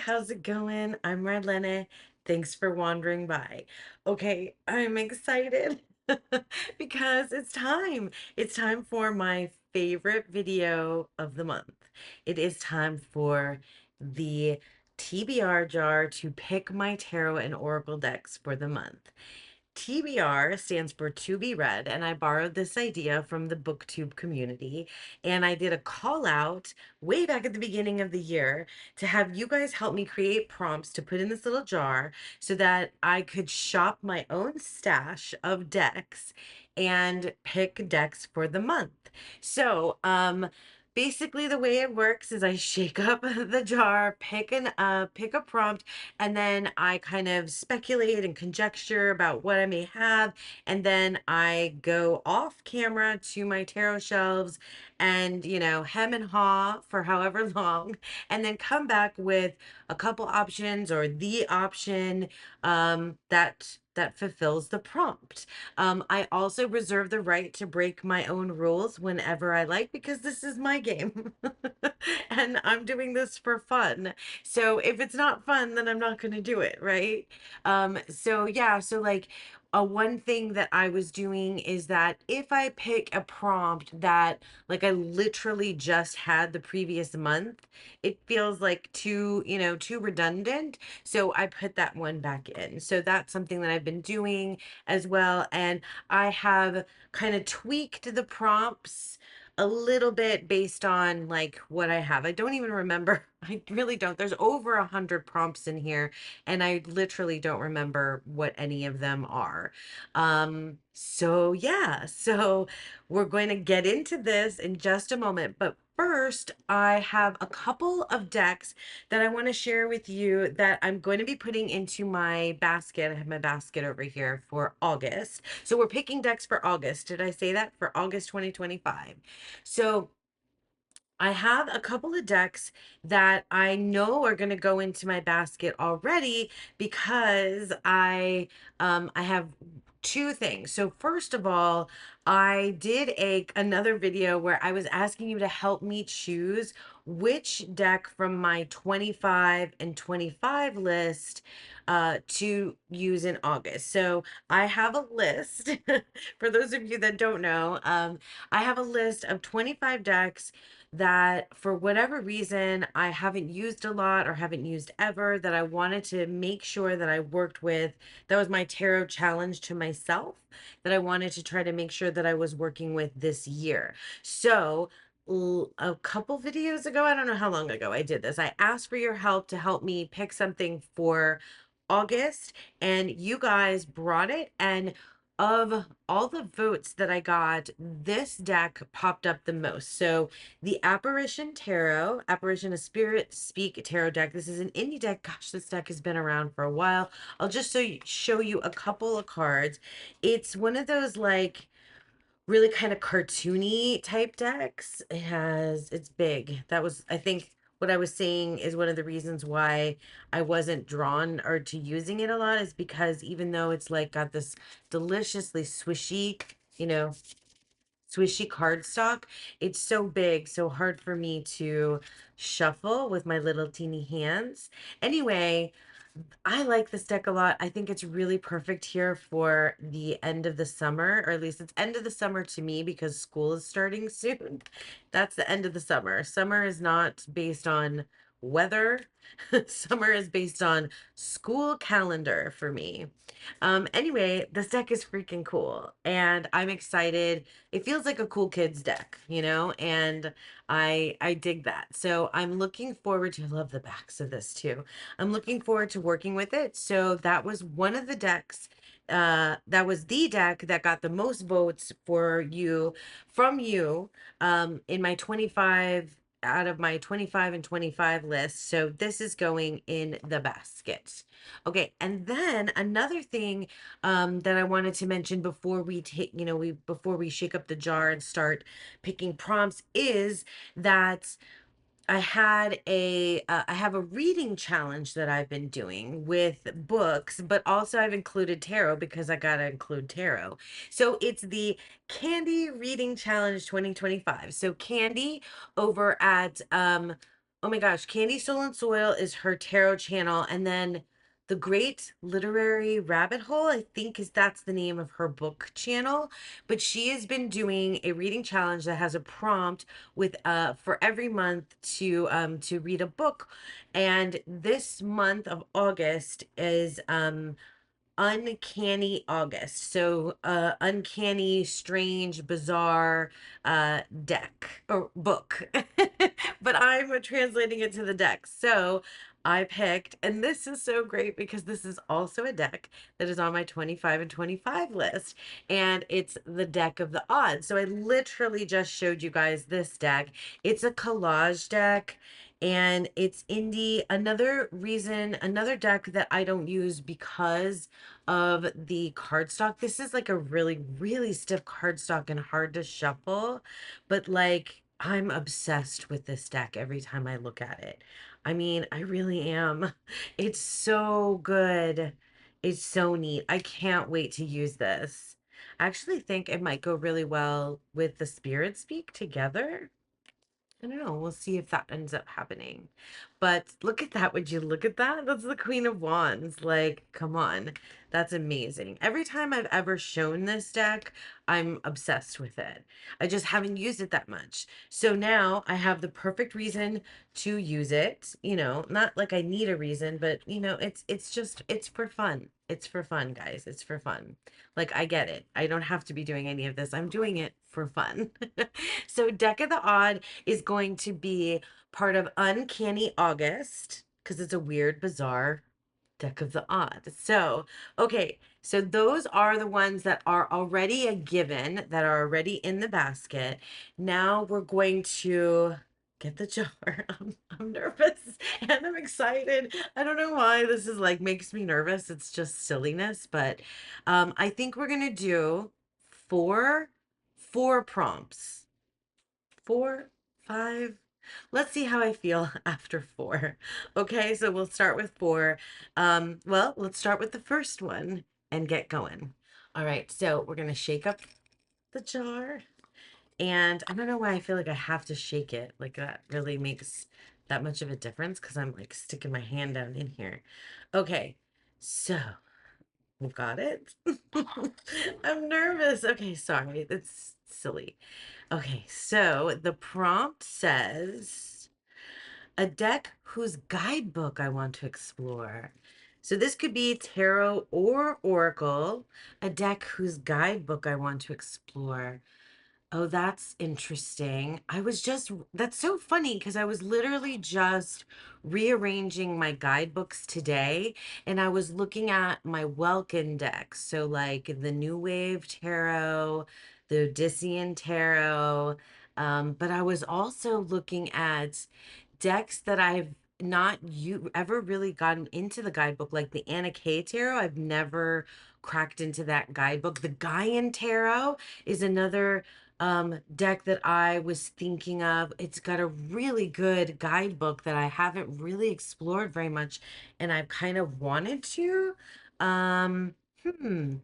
how's it going? I'm Marlene. Thanks for wandering by. Okay, I'm excited because it's time. It's time for my favorite video of the month. It is time for the TBR jar to pick my tarot and oracle decks for the month. TBR stands for to be read, and I borrowed this idea from the booktube community. And I did a call out way back at the beginning of the year to have you guys help me create prompts to put in this little jar so that I could shop my own stash of decks and pick decks for the month. So, basically the way it works is I shake up the jar, pick a prompt, and then I kind of speculate and conjecture about what I may have, and then I go off camera to my tarot shelves and, hem and haw for however long, and then come back with a couple options or the option that fulfills the prompt. I also reserve the right to break my own rules whenever I like because this is my game. And I'm doing this for fun. So if it's not fun, then I'm not going to do it, right? So yeah, so like one thing that I was doing is that if I pick a prompt that like I literally just had the previous month, it feels like too redundant. So I put that one back in. So that's something that I've been doing as well. And I have kind of tweaked the prompts a little bit based on like what I have. I don't even remember. I really don't. There's over 100 prompts in here, and I literally don't remember what any of them are. So yeah, so we're going to get into this in just a moment, but first, I have a couple of decks that I want to share with you that I'm going to be putting into my basket. I have my basket over here for August. So we're picking decks for August. Did I say that? For August 2025. So I have a couple of decks that I know are going to go into my basket already because I have two things. So first of all, I did another video where I was asking you to help me choose which deck from my 25 and 25 list to use in August. So I have a list for those of you that don't know. I have a list of 25 decks that for whatever reason I haven't used a lot or haven't used ever, that I wanted to make sure that I worked with. That was my tarot challenge to myself, that I wanted to try to make sure that I was working with this year. So a couple videos ago, I don't know how long ago I did this, I asked for your help to help me pick something for August, and you guys brought it. And of all the votes that I got, this deck popped up the most. So the Apparition of Spirit Speak Tarot deck. This is an indie deck. Gosh, this deck has been around for a while. I'll just show you a couple of cards. It's one of those like really kind of cartoony type decks. It's big. That was, I think, what I was saying is one of the reasons why I wasn't drawn or to using it a lot is because even though it's like got this deliciously you know, swishy cardstock, it's so big, so hard for me to shuffle with my little teeny hands. Anyway, I like this deck a lot. I think it's really perfect here for the end of the summer, or at least it's end of the summer to me because school is starting soon. That's the end of the summer. Summer is not based on weather. Summer is based on school calendar for me. Anyway, this deck is freaking cool and I'm excited. It feels like a cool kids deck, and I dig that. So I'm looking forward to, I love the backs of this too. I'm looking forward to working with it. So that was one of the decks. That was the deck that got the most votes from you in my 25 out of my 25 and 25 list. So this is going in the basket. Okay, and then another thing that I wanted to mention before we take, before we shake up the jar and start picking prompts is that I have a reading challenge that I've been doing with books, but also I've included tarot because I gotta include tarot. So it's the Candy Reading Challenge 2025. So Candy over at Oh my gosh, Candy Stolen Soil is her tarot channel, and then The Great Literary Rabbit Hole, I think is that's the name of her book channel. But she has been doing a reading challenge that has a prompt with for every month to read a book. And this month of August is Uncanny August. So, uncanny, strange, bizarre deck or book. But I'm translating it to the deck. So, I picked, and this is so great because this is also a deck that is on my 25 and 25 list, and it's the deck of the odds. So, I literally just showed you guys this deck. It's a collage deck and it's indie. Another reason, another deck that I don't use because of the cardstock. This is like a really, really stiff cardstock and hard to shuffle, but like I'm obsessed with this deck every time I look at it. I mean, I really am. It's so good. It's so neat. I can't wait to use this. I actually think it might go really well with the Spirit Speak together. I don't know. We'll see if that ends up happening. But look at that. Would you look at that? That's the Queen of Wands. Like, come on. That's amazing. Every time I've ever shown this deck, I'm obsessed with it. I just haven't used it that much. So now I have the perfect reason to use it. You know, not like I need a reason, but you know, it's just it's for fun. It's for fun, guys. It's for fun. Like I get it. I don't have to be doing any of this. I'm doing it for fun. So Deck of the Odd is going to be part of Uncanny August because it's a weird, bizarre deck of the odd. So, okay, so those are the ones that are already a given, that are already in the basket. Now we're going to get the jar. I'm nervous and I'm excited. I don't know why this is like makes me nervous. It's just silliness, but I think we're gonna do four four prompts. Four, five. Let's see how I feel after four. Okay, so we'll start with four. Well, let's start with the first one and get going. All right, so we're gonna shake up the jar. And I don't know why I feel like I have to shake it. Like that really makes that much of a difference because I'm like sticking my hand down in here. Okay, so we've got it. I'm nervous. Okay, sorry. That's silly. Okay, so the prompt says a deck whose guidebook I want to explore. So this could be tarot or oracle, a deck whose guidebook I want to explore. Oh, that's interesting. That's so funny because I was literally just rearranging my guidebooks today and I was looking at my Welkin decks. So, like the New Wave Tarot, the Odyssean Tarot. But I was also looking at decks that I've not you ever really gotten into the guidebook, like the Anna Kay Tarot. I've never cracked into that guidebook. The Gaian Tarot is another deck that I was thinking of. It's got a really good guidebook that I haven't really explored very much, and I've kind of wanted to. Um, hmm.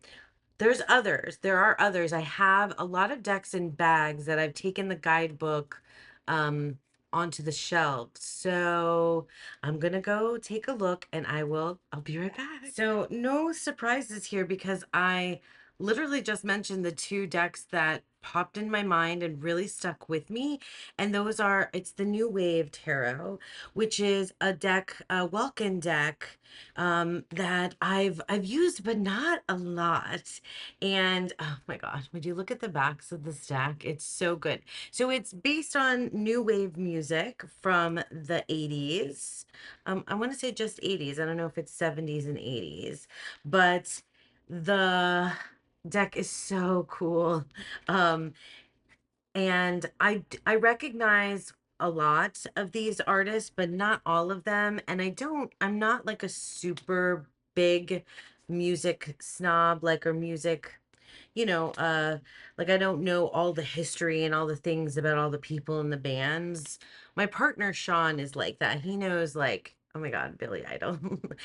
There's others. There are others. I have a lot of decks and bags that I've taken the guidebook um onto the shelf. So I'm gonna go take a look and I'll be right back. So no surprises here because I literally just mentioned the two decks that popped in my mind and really stuck with me. And those are it's the New Wave Tarot, which is a deck, a Welkin deck that I've used but not a lot. And oh my gosh, would you look at the backs of the stack? It's so good. So it's based on new wave music from the 80s. I want to say just 80s. I don't know if it's 70s and 80s, but the deck is so cool. Um, and I recognize a lot of these artists, but not all of them. And I'm not like a super big music snob, like, or music, you know, like I don't know all the history and all the things about all the people in the bands. My partner Sean is like that. He knows like Oh my God, Billy Idol.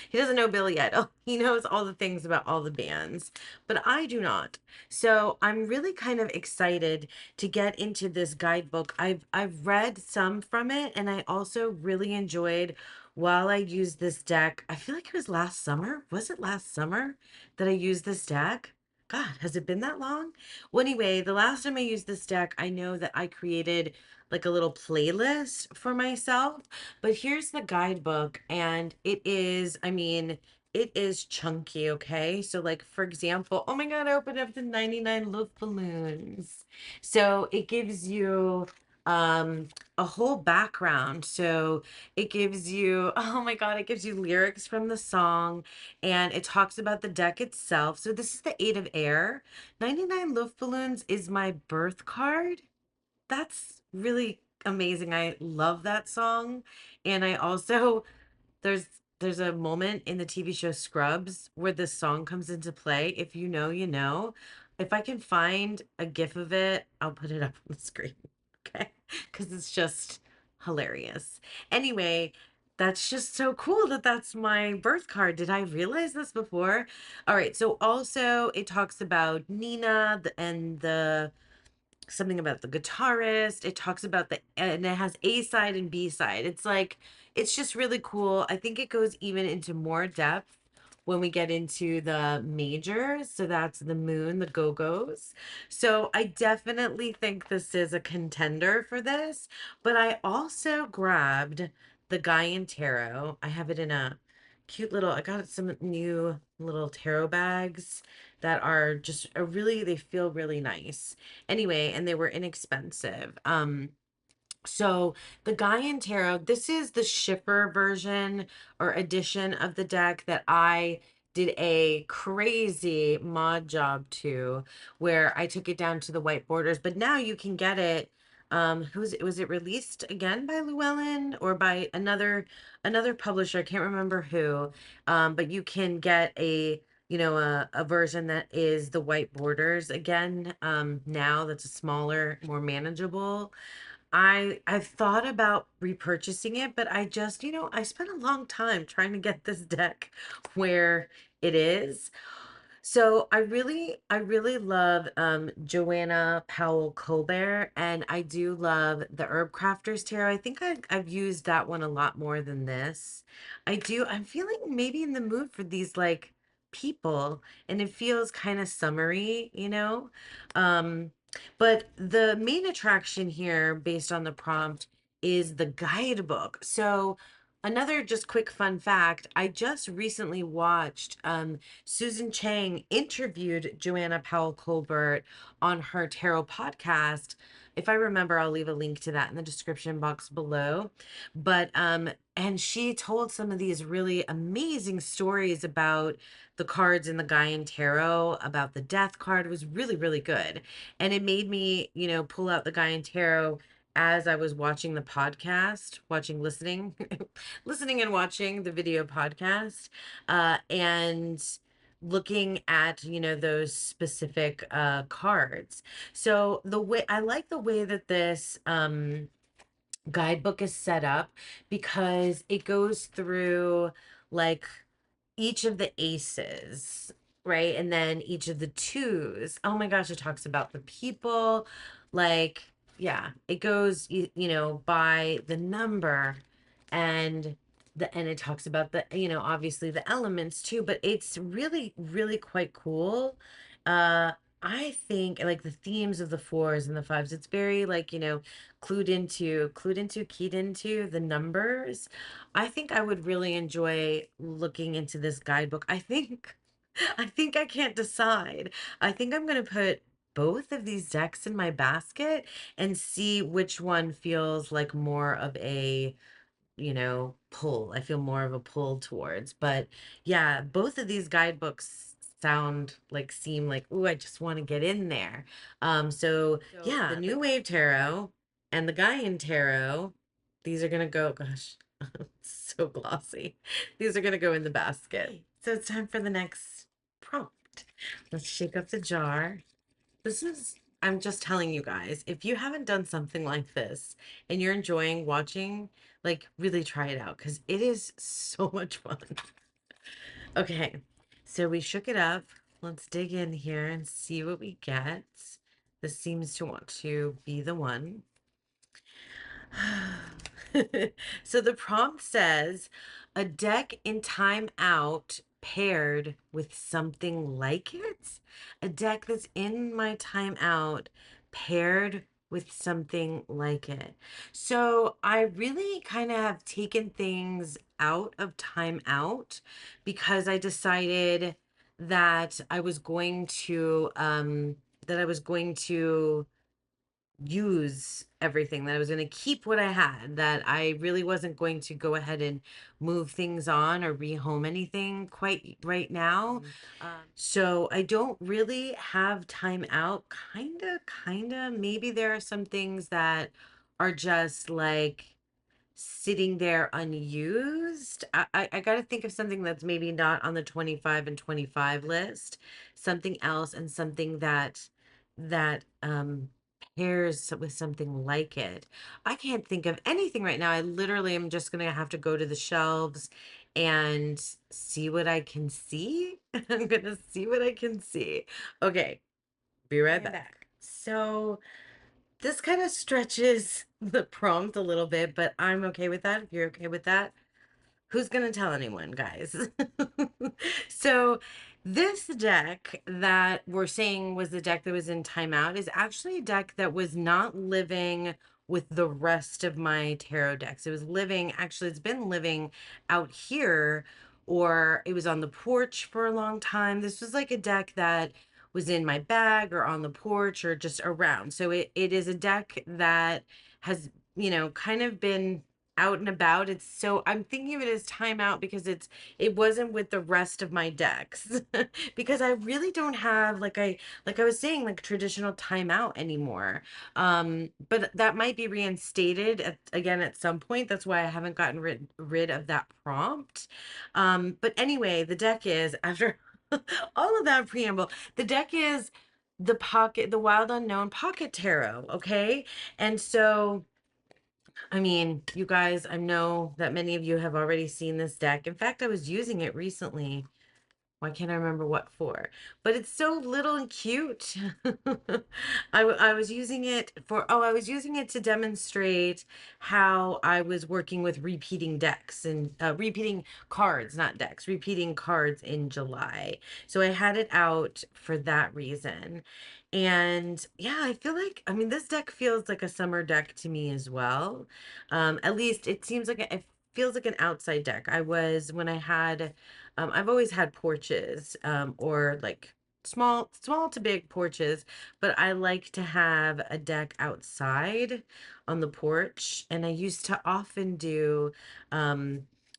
He doesn't know Billy Idol. He knows all the things about all the bands, but I do not. So I'm really kind of excited to get into this guidebook. I've read some from it, and I also really enjoyed while I used this deck. I feel like it was last summer. Was it last summer that I used this deck? God, has it been that long? Well, anyway, the last time I used this deck, I know that I created like a little playlist for myself, but here's the guidebook, and it is, I mean, it is chunky, okay? So, like, for example, oh my God, I opened up the 99 Love Balloons. So it gives you a whole background. So it gives you, oh my God, it gives you lyrics from the song, and it talks about the deck itself. So this is the Eight of Air. 99 Love Balloons is my birth card. That's really amazing. I love that song. And I also there's there's a moment in the TV show Scrubs where this song comes into play. If you know, you know. If I can find a gif of it, I'll put it up on the screen. Okay? Cuz it's just hilarious. Anyway, that's just so cool that that's my birth card. Did I realize this before? All right, so also it talks about Nina and the something about the guitarist. It talks about the, and it has A side and B side. It's like, it's just really cool. I think it goes even into more depth when we get into the majors. So that's the Moon, the Go-Go's. So I definitely think this is a contender for this. But I also grabbed the Guyan Tarot. I have it in a cute little, I got some new little tarot bags that are just a really, they feel really nice. Anyway, and they were inexpensive. So the Guyan Tarot, this is the shipper version or edition of the deck that I did a crazy mod job to, where I took it down to the white borders, but now you can get it. Who's was it released again by Llewellyn or by another publisher? I can't remember who. But you can get a a version that is the white borders again, now that's a smaller, more manageable. I've thought about repurchasing it, but I just, I spent a long time trying to get this deck where it is. So I really love Joanna Powell Colbert, and I do love the Herb Crafters Tarot. I think I've used that one a lot more than this. I'm feeling maybe in the mood for these like people, and it feels kind of summery. Um, but the main attraction here, based on the prompt, is the guidebook. So another just quick fun fact, I just recently watched Susan Chang interviewed Joanna Powell Colbert on her tarot podcast. If I remember, I'll leave a link to that in the description box below. But and she told some of these really amazing stories about the cards in the Gaian Tarot, about the Death card. It was really, really good. And it made me, pull out the Gaian Tarot as I was watching the podcast, listening, listening and watching the video podcast, and looking at, those specific cards. So the way I like the way that this guidebook is set up, because it goes through like each of the aces, right? And then each of the twos. Oh my gosh, it talks about the people. Like, yeah, it goes, by the number, and and it talks about the, obviously the elements too, but it's really, really quite cool. Uh, I think like the themes of the fours and the fives, it's very like, keyed into the numbers. I think I would really enjoy looking into this guidebook. I think I can't decide. I think I'm going to put both of these decks in my basket and see which one feels like more of a, pull. I feel more of a pull towards. But yeah, both of these guidebooks seem like, ooh, I just want to get in there. So yeah, the New Wave Tarot and the Gaian Tarot, these are gonna go, gosh, so glossy. These are gonna go in the basket. Okay, so it's time for the next prompt. Let's shake up the jar. This is, I'm just telling you guys, if you haven't done something like this and you're enjoying watching, like really try it out because it is so much fun. Okay, so we shook it up. Let's dig in here and see what we get. This seems to want to be the one. So the prompt says a deck in timeout paired with something like it. A deck that's in my timeout paired with something like it. So I really kind of have taken things out of timeout because I decided that I was going to use everything, that I was going to keep what I had, that I really wasn't going to go ahead and move things on or rehome anything quite right now. So I don't really have time out. Kinda. Maybe there are some things that are just like sitting there unused. I got to think of something that's maybe not on the 25 and 25 list, something else, and something that pairs with something like it. I can't think of anything right now. I literally am just gonna have to go to the shelves and see what I can see. I'm gonna see what I can see. Okay, be right back. So this kind of stretches the prompt a little bit, but I'm okay with that. If you're okay with that, who's going to tell anyone, guys? So, this deck that we're saying was the deck that was in timeout is actually a deck that was not living with the rest of my tarot decks. It was living, actually, it's been living out here, or it was on the porch for a long time. This was like a deck that was in my bag or on the porch or just around. So, it is a deck that has, kind of been out and about. It's so I'm thinking of it as timeout because it wasn't with the rest of my decks because I really don't have like I was saying like traditional timeout anymore. But that might be reinstated again at some point. That's why I haven't gotten rid of that prompt. But anyway, the deck is after all of that preamble, the deck is the Wild Unknown Pocket Tarot, okay? And so I mean, you guys, I know that many of you have already seen this deck. In fact, I was using it recently. Why can't I remember what for? But it's so little and cute. I was using it I was using it to demonstrate how I was working with repeating decks and repeating cards, not decks, repeating cards in July. So I had it out for that reason. And yeah, I feel like, I mean, this deck feels like a summer deck to me as well. At least it seems like it feels like an outside deck. When I had I've always had porches, or like small to big porches, but I like to have a deck outside on the porch. And I used to often do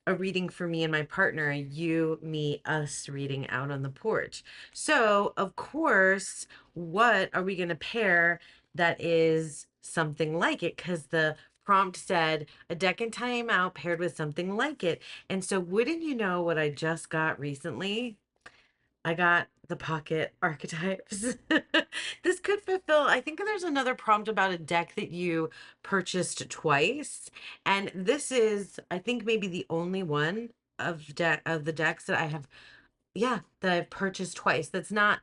a reading for me and my partner, you, me, us reading out on the porch. So, of course, what are we going to pair that is something like it? Because the prompt said a deck and timeout paired with something like it. And so, wouldn't you know what I just got recently? I got the pocket archetypes. This could fulfill, I think there's another prompt about a deck that you purchased twice. And this is, I think, maybe the only one of the decks that I have, yeah, that I've purchased twice. That's not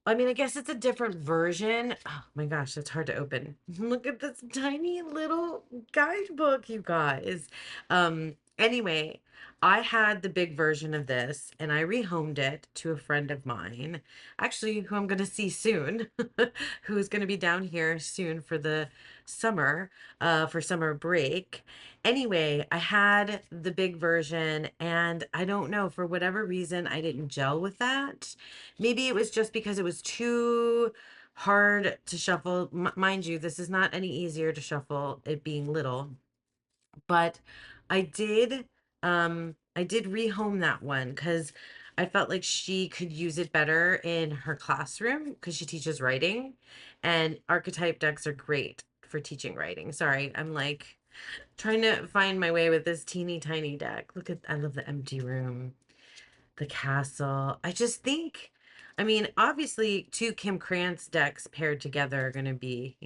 I mean, I guess it's a different version. Oh my gosh, that's hard to open. Look at this tiny little guidebook, you guys. Anyway, I had the big version of this and I rehomed it to a friend of mine, actually, who I'm going to see soon, who's going to be down here soon for the summer, for summer break. Anyway, I had the big version and I don't know, for whatever reason, I didn't gel with that. Maybe it was just because it was too hard to shuffle. Mind you, this is not any easier to shuffle, it being little. But I did rehome that one because I felt like she could use it better in her classroom because she teaches writing, and archetype decks are great for teaching writing. Sorry, I'm like trying to find my way with this teeny tiny deck. I love the empty room, the castle. I just think I mean, obviously, two Kim Krantz decks paired together are going to be,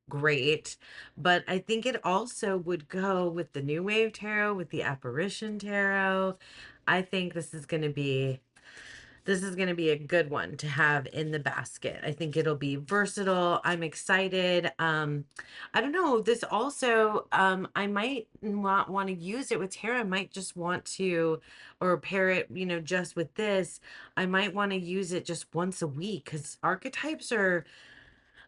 great. But I think it also would go with the New Wave Tarot, with the Apparition Tarot. I think this is going to be a good one to have in the basket. I think it'll be versatile. I'm excited. I don't know. This also, I might not want to use it with tarot. I might just want to, or pair it, just with this. I might want to use it just once a week because archetypes are,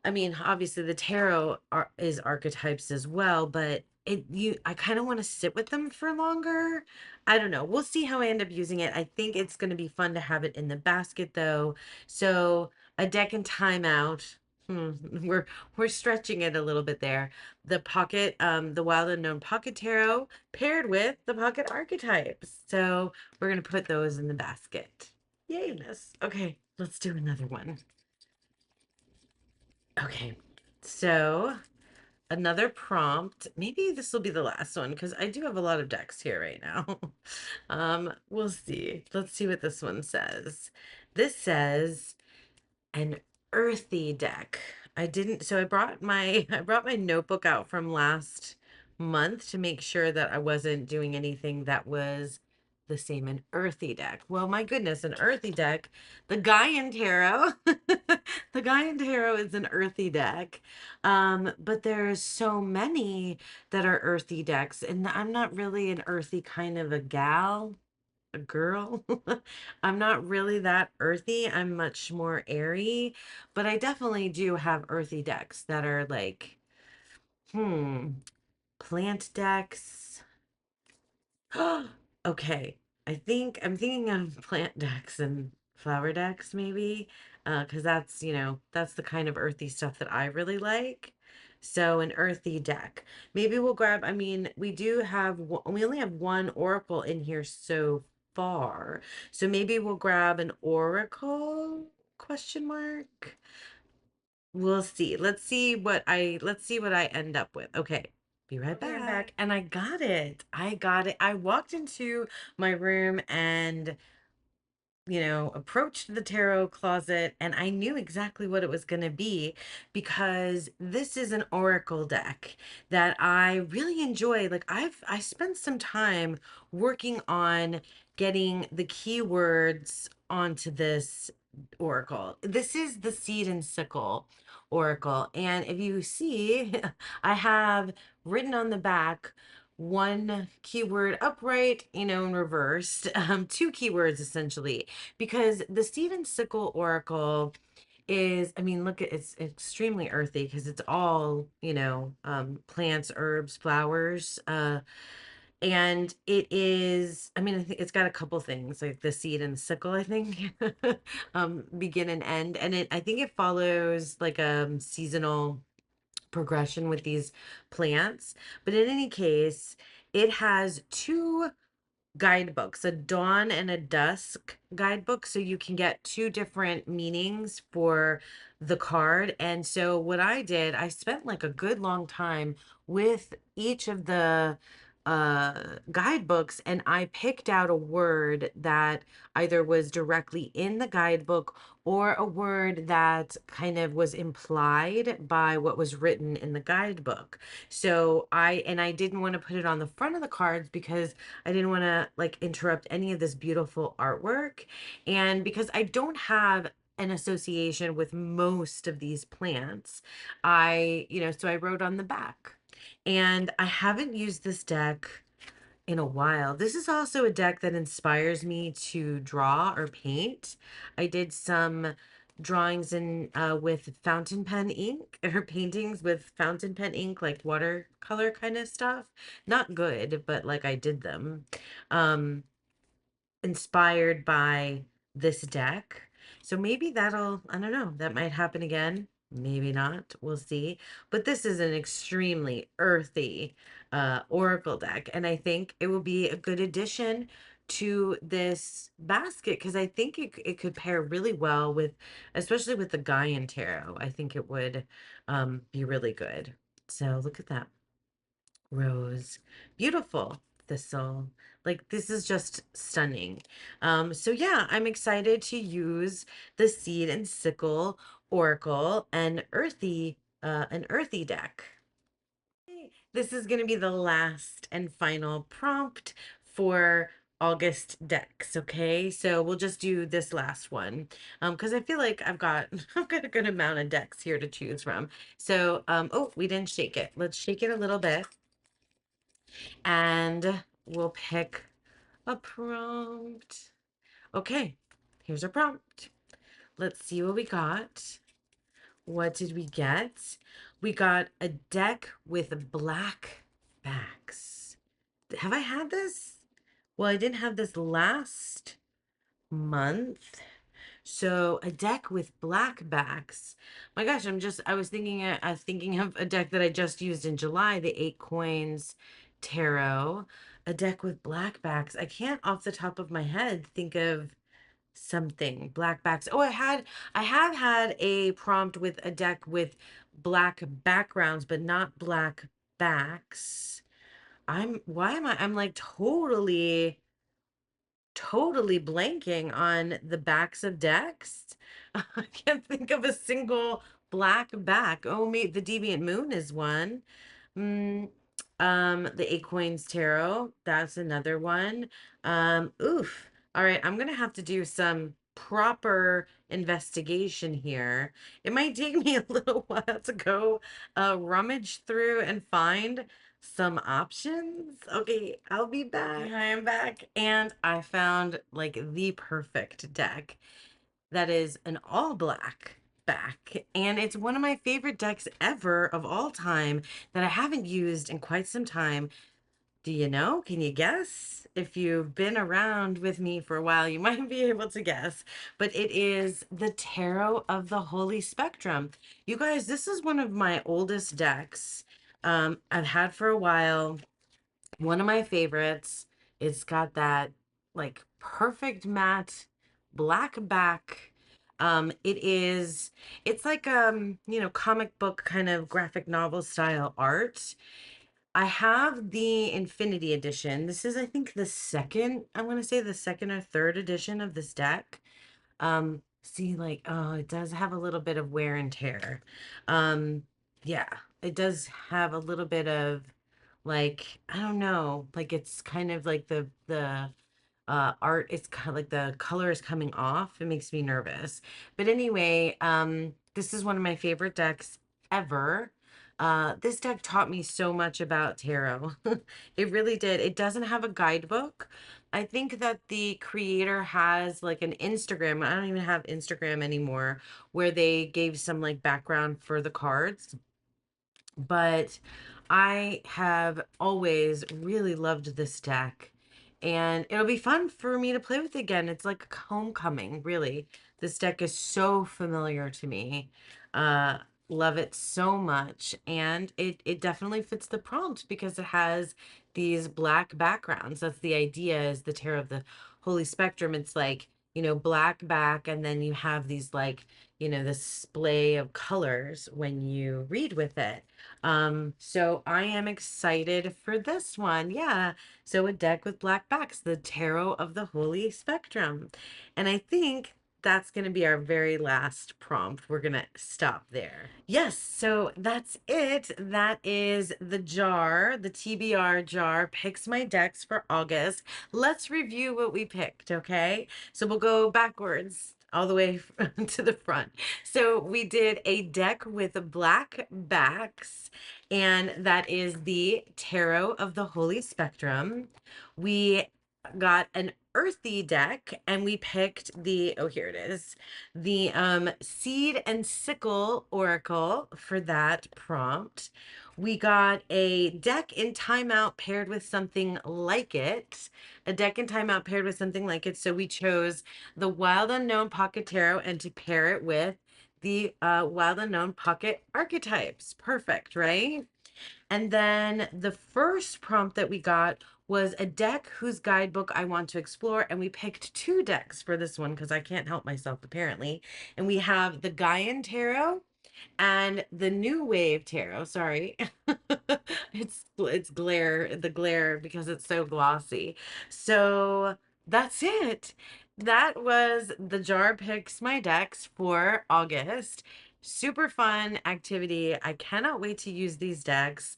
I mean, obviously the tarot is archetypes as well, but I kind of want to sit with them for longer. I don't know. We'll see how I end up using it. I think it's going to be fun to have it in the basket though. So a deck and timeout. Hmm, we're stretching it a little bit there. The Wild Unknown Pocket Tarot paired with the Pocket Archetypes. So we're gonna put those in the basket. Yay, miss. Okay, let's do another one. Okay, so another prompt. Maybe this will be the last one because I do have a lot of decks here right now. We'll see. Let's see what this one says. This says an earthy deck. I brought my I brought my notebook out from last month to make sure that I wasn't doing anything that was the same. An earthy deck. Well, my goodness, an earthy deck. The Gaian Tarot. The Gaian Tarot is an earthy deck. But there's so many that are earthy decks, and I'm not really an earthy kind of a gal, a girl. I'm not really that earthy. I'm much more airy, but I definitely do have earthy decks that are like, hmm, plant decks. Okay. I think I'm thinking of plant decks and flower decks maybe, because that's the kind of earthy stuff that I really like. So an earthy deck. Maybe we'll grab, I mean, we only have one oracle in here so far. So maybe we'll grab an oracle question mark. We'll see. Let's see what I end up with. Okay. Be right back. I'm back and I got it. I got it. I walked into my room and approached the tarot closet and I knew exactly what it was going to be because this is an oracle deck that I really enjoy. Like I spent some time working on getting the keywords onto this oracle. This is the seed and sickle oracle. And if you see, I have written on the back one keyword upright, in reversed, two keywords essentially, because the seed and sickle oracle is, I mean, look at it's extremely earthy because it's all, plants, herbs, flowers, and it is, I mean, I think it's got a couple things like the seed and the sickle, I think, begin and end. And I think it follows like a seasonal progression with these plants. But in any case, it has two guidebooks, a dawn and a dusk guidebook, so you can get two different meanings for the card. And so what I did, I spent like a good long time with each of the guidebooks, and I picked out a word that either was directly in the guidebook or a word that kind of was implied by what was written in the guidebook. So I didn't want to put it on the front of the cards because I didn't want to like interrupt any of this beautiful artwork. And because I don't have an association with most of these plants, so I wrote on the back. And I haven't used this deck in a while. This is also a deck that inspires me to draw or paint. I did some drawings in with fountain pen ink or paintings with fountain pen ink, like watercolor kind of stuff. Not good, but like I did them. Um, Inspired by this deck. So maybe I don't know, that might happen again. Maybe not. We'll see. But this is an extremely earthy oracle deck. And I think it will be a good addition to this basket because I think it could pair really well with, especially with the Gaian Tarot. I think it would be really good. So look at that rose. Beautiful. thistle. Like, this is just stunning. So yeah, I'm excited to use the Seed and Sickle Oracle and an earthy deck. This is going to be the last and final prompt for August decks, okay? So we'll just do this last one because I feel like I've got a good amount of decks here to choose from. So, oh, we didn't shake it. Let's shake it a little bit and we'll pick a prompt. Okay, here's our prompt. Let's see what we got. What did we get? We got a deck with black backs. Have I had this? Well, I didn't have this last month. So a deck with black backs. My gosh, I was thinking of a deck that I just used in July, the 8 Coins Tarot. A deck with black backs. I can't off the top of my head think of something black backs. Oh, I have had a prompt with a deck with black backgrounds but not black backs. I'm like totally blanking on the backs of decks. I can't think of a single black back. Oh, me, the Deviant Moon is one. Mm, the 8 Coins Tarot, that's another one. Oof. All right, I'm gonna have to do some proper investigation here. It might take me a little while to go rummage through and find some options. Okay, I'll be back. I am back, and I found like the perfect deck that is an all black back, and it's one of my favorite decks ever of all time that I haven't used in quite some time. Do you know? Can you guess? If you've been around with me for a while, you might be able to guess. But it is the Tarot of the Holy Spectrum. You guys, this is one of my oldest decks I've had for a while. One of my favorites. It's got that like perfect matte black back. It's like comic book kind of graphic novel style art. I have the Infinity Edition. This is, I think, I'm going to say the second or third edition of this deck. See, like, oh, it does have a little bit of wear and tear. Um, yeah, it does have a little bit of, like, I don't know, like it's kind of like the art, it's kind of like the color is coming off. It makes me nervous. But anyway, this is one of my favorite decks ever. This deck taught me so much about tarot. It really did. It doesn't have a guidebook. I think that the creator has like an Instagram. I don't even have Instagram anymore, where they gave some like background for the cards. But I have always really loved this deck, and it'll be fun for me to play with again. It's like a homecoming, really. This deck is so familiar to me. Uh, love it so much, and it definitely fits the prompt because it has these black backgrounds. That's the idea, is the Tarot of the Holy Spectrum. It's like, black back, and then you have these like, this display of colors when you read with it. So I am excited for this one. Yeah. So a deck with black backs, the Tarot of the Holy Spectrum. And I think that's going to be our very last prompt. We're going to stop there. Yes, so that's it. That is the jar, the TBR jar picks my decks for August. Let's review what we picked, okay? So we'll go backwards all the way to the front. So we did a deck with black backs, and that is the Tarot of the Holy Spectrum. We got an earthy deck, and we picked oh, here it is, the Seed and Sickle Oracle for that prompt. We got a deck in Timeout paired with something like it. A deck in Timeout paired with something like it. So we chose the Wild Unknown Pocket Tarot, and to pair it with the Wild Unknown Pocket Archetypes. Perfect, right? And then the first prompt that we got was a deck whose guidebook I want to explore. And we picked two decks for this one because I can't help myself, apparently. And we have the Gaian Tarot and the new wave tarot, sorry. It's the glare because it's so glossy. So that's it. That was the jar picks my decks for August. Super fun activity. I cannot wait to use these decks.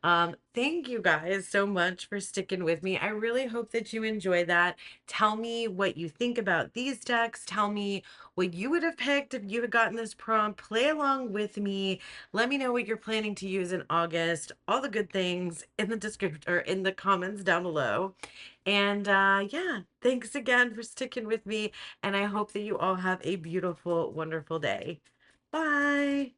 Thank you guys so much for sticking with me. I really hope that you enjoy that. Tell me what you think about these decks. Tell me what you would have picked if you had gotten this prompt. Play along with me. Let me know what you're planning to use in August. All the good things in the description or in the comments down below. And yeah, thanks again for sticking with me. And I hope that you all have a beautiful, wonderful day. Bye.